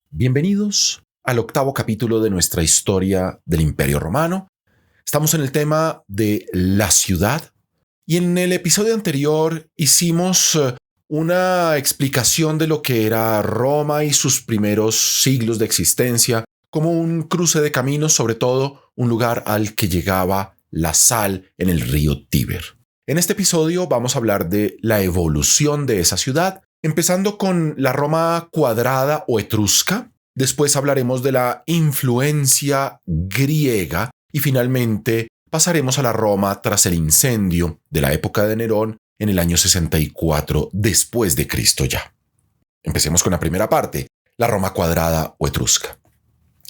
Bienvenidos al octavo capítulo de nuestra historia del Imperio Romano. Estamos en el tema de la ciudad y en el episodio anterior hicimos una explicación de lo que era Roma y sus primeros siglos de existencia, como un cruce de caminos, sobre todo un lugar al que llegaba la sal en el río Tíber. En este episodio vamos a hablar de la evolución de esa ciudad, empezando con la Roma cuadrada o etrusca. Después hablaremos de la influencia griega y finalmente pasaremos a la Roma tras el incendio de la época de Nerón en el año 64 después de Cristo ya. Empecemos con la primera parte, la Roma cuadrada o etrusca.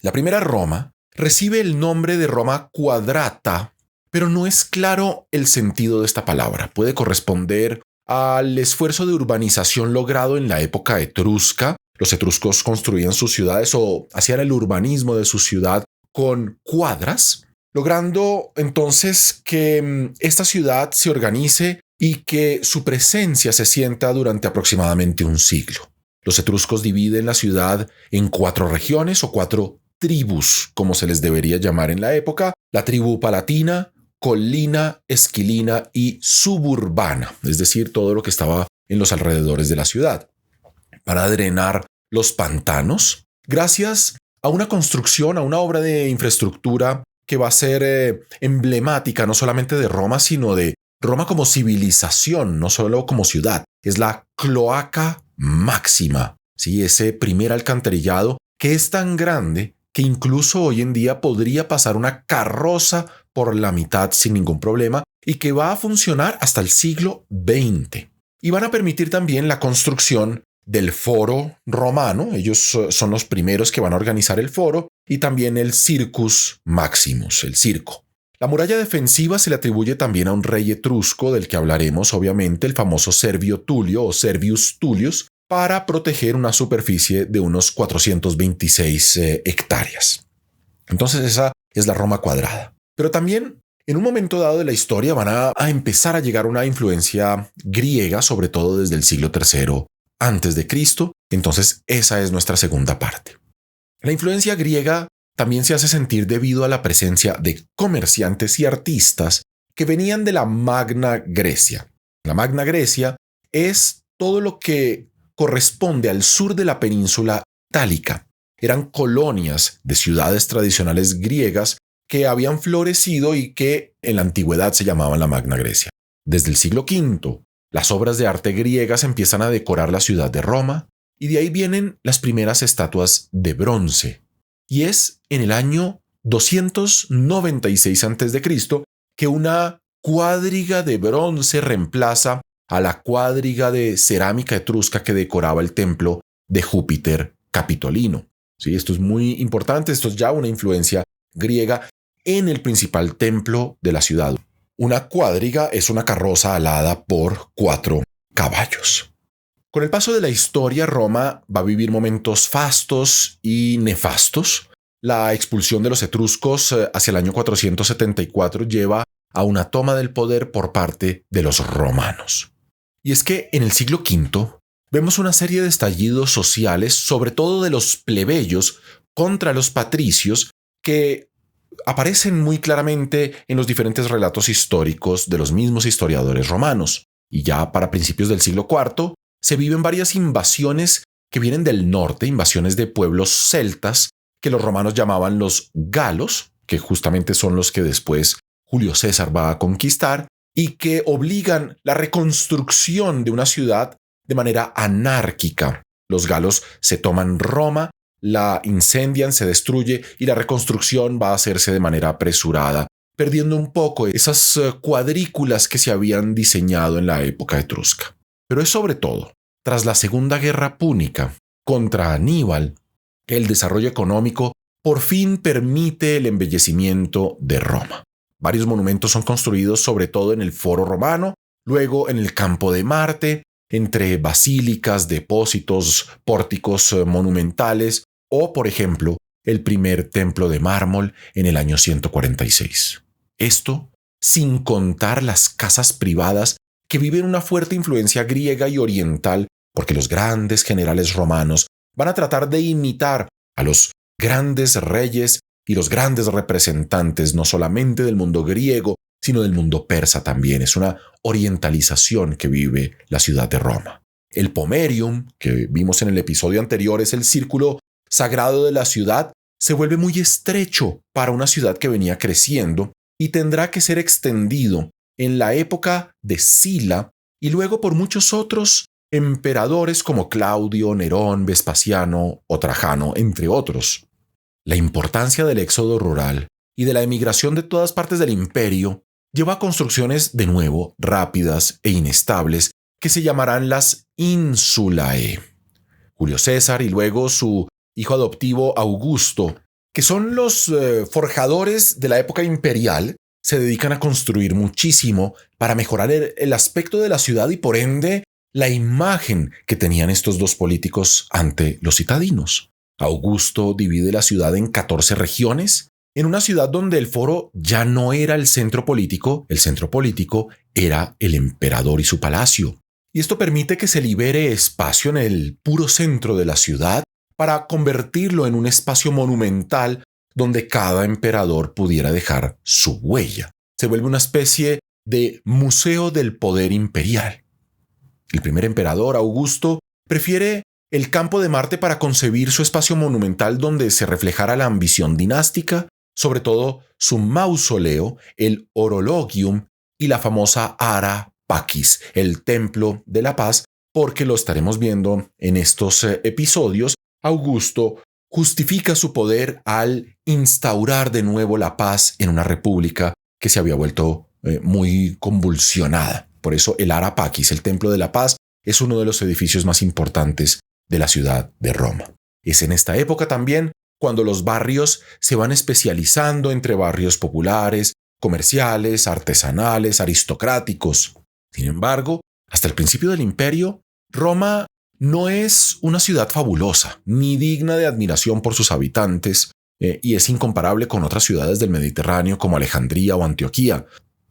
La primera Roma recibe el nombre de Roma quadrata, pero no es claro el sentido de esta palabra. Puede corresponder al esfuerzo de urbanización logrado en la época etrusca. Los etruscos construían sus ciudades o hacían el urbanismo de su ciudad con cuadras, logrando entonces que esta ciudad se organice y que su presencia se sienta durante aproximadamente un siglo. Los etruscos dividen la ciudad en 4 regiones o 4 tribus, como se les debería llamar en la época: la tribu palatina, colina, esquilina y suburbana, es decir, todo lo que estaba en los alrededores de la ciudad, para drenar los pantanos, gracias a una construcción, a una obra de infraestructura que va a ser emblemática no solamente de Roma, sino de Roma como civilización, no solo como ciudad. Es la cloaca máxima, ¿sí? Ese primer alcantarillado que es tan grande que incluso hoy en día podría pasar una carroza por la mitad sin ningún problema y que va a funcionar hasta el siglo XX. Y van a permitir también la construcción del foro romano. Ellos son los primeros que van a organizar el foro, y también el Circus Maximus, el circo. La muralla defensiva se le atribuye también a un rey etrusco del que hablaremos, obviamente, el famoso Servio Tulio o Servius Tullius, para proteger una superficie de unos 426 hectáreas. Entonces esa es la Roma cuadrada. Pero también en un momento dado de la historia van a empezar a llegar una influencia griega, sobre todo desde el siglo III antes de Cristo. Entonces esa es nuestra segunda parte. La influencia griega también se hace sentir debido a la presencia de comerciantes y artistas que venían de la Magna Grecia. La Magna Grecia es todo lo que corresponde al sur de la península itálica. Eran colonias de ciudades tradicionales griegas que habían florecido y que en la antigüedad se llamaban la Magna Grecia. Desde el siglo V, las obras de arte griegas empiezan a decorar la ciudad de Roma, y de ahí vienen las primeras estatuas de bronce. Y es en el año 296 a.C. que una cuadriga de bronce reemplaza a la cuadriga de cerámica etrusca que decoraba el templo de Júpiter Capitolino. Sí, esto es muy importante, esto es ya una influencia griega en el principal templo de la ciudad. Una cuadriga es una carroza alada por 4 caballos. Con el paso de la historia, Roma va a vivir momentos fastos y nefastos. La expulsión de los etruscos hacia el año 474 lleva a una toma del poder por parte de los romanos. Y es que en el siglo V vemos una serie de estallidos sociales, sobre todo de los plebeyos contra los patricios, que aparecen muy claramente en los diferentes relatos históricos de los mismos historiadores romanos. Y ya para principios del siglo IV se viven varias invasiones que vienen del norte, invasiones de pueblos celtas que los romanos llamaban los galos, que justamente son los que después Julio César va a conquistar, y que obligan la reconstrucción de una ciudad de manera anárquica. Los galos se toman Roma, la incendian, se destruye, y la reconstrucción va a hacerse de manera apresurada, perdiendo un poco esas cuadrículas que se habían diseñado en la época etrusca. Pero es sobre todo tras la Segunda Guerra Púnica contra Aníbal que el desarrollo económico por fin permite el embellecimiento de Roma. Varios monumentos son construidos sobre todo en el Foro Romano, luego en el Campo de Marte, entre basílicas, depósitos, pórticos monumentales, o, por ejemplo, el primer templo de mármol en el año 146. Esto sin contar las casas privadas que viven una fuerte influencia griega y oriental, porque los grandes generales romanos van a tratar de imitar a los grandes reyes y los grandes representantes no solamente del mundo griego, sino del mundo persa también. Es una orientalización que vive la ciudad de Roma. El pomerium, que vimos en el episodio anterior, es el círculo sagrado de la ciudad, se vuelve muy estrecho para una ciudad que venía creciendo y tendrá que ser extendido en la época de Sila y luego por muchos otros emperadores como Claudio, Nerón, Vespasiano o Trajano, entre otros. La importancia del éxodo rural y de la emigración de todas partes del imperio lleva a construcciones de nuevo rápidas e inestables que se llamarán las insulae. Julio César y luego su hijo adoptivo Augusto, que son los forjadores de la época imperial, se dedican a construir muchísimo para mejorar el aspecto de la ciudad y por ende la imagen que tenían estos dos políticos ante los citadinos. Augusto divide la ciudad en 14 regiones, en una ciudad donde el foro ya no era el centro político era el emperador y su palacio. Y esto permite que se libere espacio en el puro centro de la ciudad para convertirlo en un espacio monumental donde cada emperador pudiera dejar su huella. Se vuelve una especie de museo del poder imperial. El primer emperador, Augusto, prefiere el campo de Marte para concebir su espacio monumental donde se reflejara la ambición dinástica, sobre todo su mausoleo, el Orologium y la famosa Ara Pacis, el Templo de la Paz, porque lo estaremos viendo en estos episodios. Augusto justifica su poder al instaurar de nuevo la paz en una república que se había vuelto muy convulsionada. Por eso el Ara Pacis, el Templo de la Paz, es uno de los edificios más importantes de la ciudad de Roma. Es en esta época también cuando los barrios se van especializando entre barrios populares, comerciales, artesanales, aristocráticos. Sin embargo, hasta el principio del imperio, Roma no es una ciudad fabulosa, ni digna de admiración por sus habitantes, y es incomparable con otras ciudades del Mediterráneo como Alejandría o Antioquía.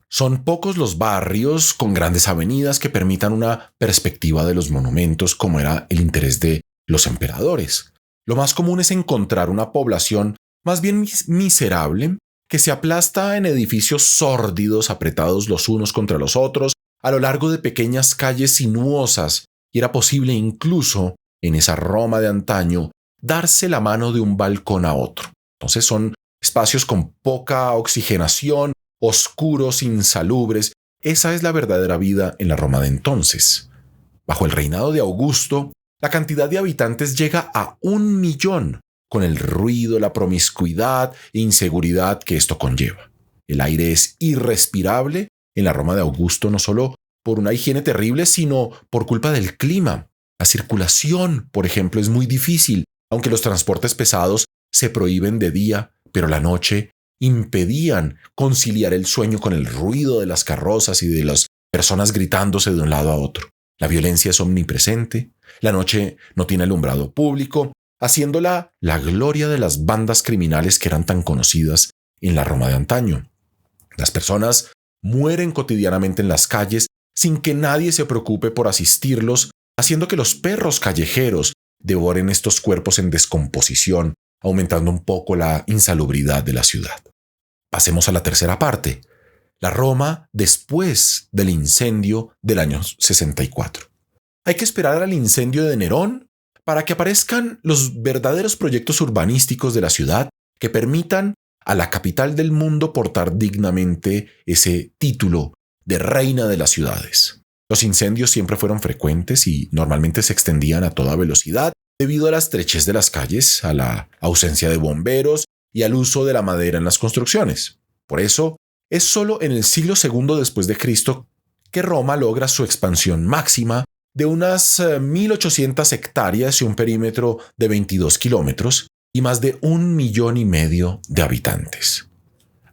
Son pocos los barrios con grandes avenidas que permitan una perspectiva de los monumentos como era el interés de los emperadores. Lo más común es encontrar una población más bien miserable que se aplasta en edificios sórdidos apretados los unos contra los otros a lo largo de pequeñas calles sinuosas, y era posible incluso en esa Roma de antaño darse la mano de un balcón a otro. Entonces son espacios con poca oxigenación, oscuros, insalubres. Esa es la verdadera vida en la Roma de entonces. Bajo el reinado de Augusto, la cantidad de habitantes llega a 1 millón, con el ruido, la promiscuidad e inseguridad que esto conlleva. El aire es irrespirable en la Roma de Augusto, no solo por una higiene terrible, sino por culpa del clima. La circulación, por ejemplo, es muy difícil, aunque los transportes pesados se prohíben de día, pero la noche impedían conciliar el sueño con el ruido de las carrozas y de las personas gritándose de un lado a otro. La violencia es omnipresente, la noche no tiene alumbrado público, haciéndola la gloria de las bandas criminales que eran tan conocidas en la Roma de antaño. Las personas mueren cotidianamente en las calles sin que nadie se preocupe por asistirlos, haciendo que los perros callejeros devoren estos cuerpos en descomposición, aumentando un poco la insalubridad de la ciudad. Pasemos a la tercera parte, la Roma después del incendio del año 64. Hay que esperar al incendio de Nerón para que aparezcan los verdaderos proyectos urbanísticos de la ciudad que permitan a la capital del mundo portar dignamente ese título de reina de las ciudades. Los incendios siempre fueron frecuentes y normalmente se extendían a toda velocidad debido a la estrechez de las calles, a la ausencia de bomberos y al uso de la madera en las construcciones. Por eso, es solo en el siglo II después de Cristo que Roma logra su expansión máxima de unas 1.800 hectáreas y un perímetro de 22 kilómetros y más de 1,5 millones de habitantes.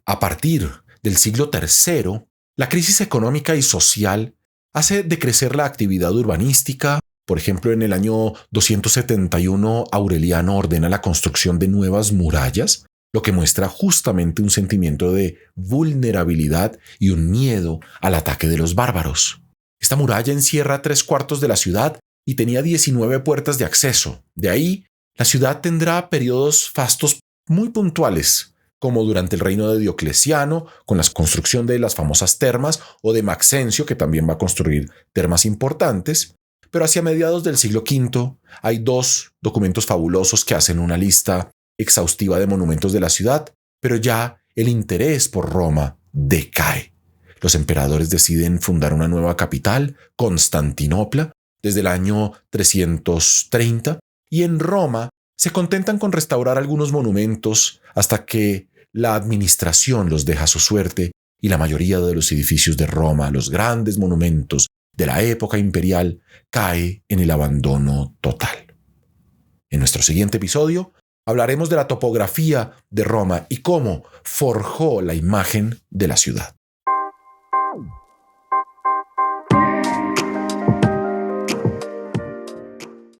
A partir del siglo III, la crisis económica y social hace decrecer la actividad urbanística. Por ejemplo, en el año 271 Aureliano ordena la construcción de nuevas murallas lo que muestra justamente un sentimiento de vulnerabilidad y un miedo al ataque de los bárbaros. Esta muralla encierra 3/4 de la ciudad y tenía 19 puertas de acceso. De ahí, la ciudad tendrá periodos fastos muy puntuales, como durante el reino de Diocleciano, con la construcción de las famosas termas, o de Maxencio, que también va a construir termas importantes. Pero hacia mediados del siglo V hay 2 documentos fabulosos que hacen una lista exhaustiva de monumentos de la ciudad, pero ya el interés por Roma decae. Los emperadores deciden fundar una nueva capital, Constantinopla, desde el año 330, y en Roma se contentan con restaurar algunos monumentos hasta que la administración los deja a su suerte y la mayoría de los edificios de Roma, los grandes monumentos de la época imperial, cae en el abandono total. En nuestro siguiente episodio hablaremos de la topografía de Roma y cómo forjó la imagen de la ciudad.